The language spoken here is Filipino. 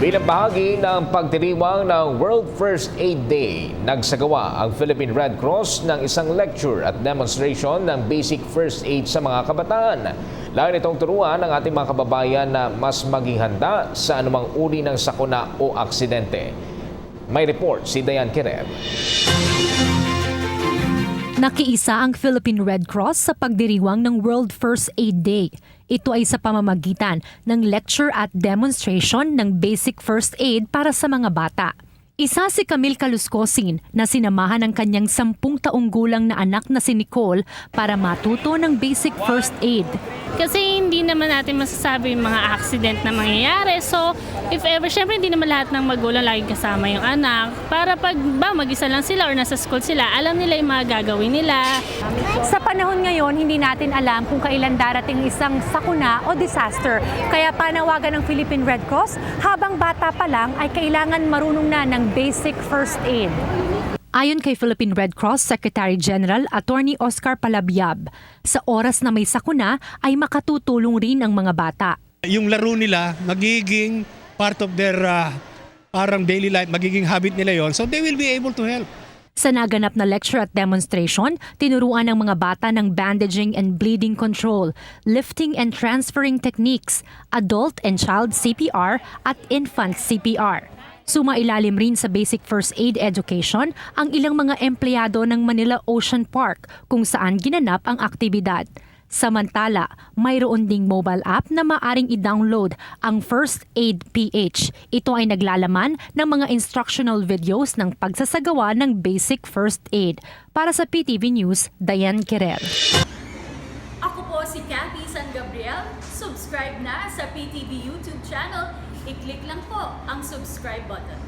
Bilang bahagi ng pagdiriwang ng World First Aid Day, nagsagawa ang Philippine Red Cross ng isang lecture at demonstration ng basic first aid sa mga kabataan. Lahat itong turuan ng ating mga kababayan na mas maging handa sa anumang uri ng sakuna o aksidente. May report si Dayan Querer. Nakiisa ang Philippine Red Cross sa pagdiriwang ng World First Aid Day. Ito ay sa pamamagitan ng lecture at demonstration ng basic first aid para sa mga bata. Isa si Camille Caluscosin na sinamahan ng kanyang 10 taong gulang na anak na si Nicole para matuto ng basic first aid. Kasi hindi naman natin masasabi yung mga accident na mangyayari. So, if ever, syempre hindi naman lahat ng magulang laging kasama yung anak. Para pag mag-isa lang sila or nasa school sila, alam nila yung mga gagawin nila. Sa panahon ngayon, hindi natin alam kung kailan darating isang sakuna o disaster. Kaya panawagan ng Philippine Red Cross, habang bata pa lang ay kailangan marunong na ng basic first aid. Ayon kay Philippine Red Cross Secretary General Attorney Oscar Palabyab, sa oras na may sakuna ay makatutulong rin ang mga bata. Yung laro nila magiging part of their parang daily life, magiging habit nila yon, so they will be able to help. Sa naganap na lecture at demonstration, tinuruan ng mga bata ng bandaging and bleeding control, lifting and transferring techniques, adult and child CPR at infant CPR. Sumailalim rin sa basic first aid education ang ilang mga empleyado ng Manila Ocean Park kung saan ginanap ang aktibidad. Samantala, mayroon ding mobile app na maaring i-download ang First Aid PH. Ito ay naglalaman ng mga instructional videos ng pagsasagawa ng basic first aid. Para sa PTV News, Dayan Querer. Ako po si Cathy San Gabriel. Subscribe na sa PTV YouTube channel. I-click lang po ang subscribe button.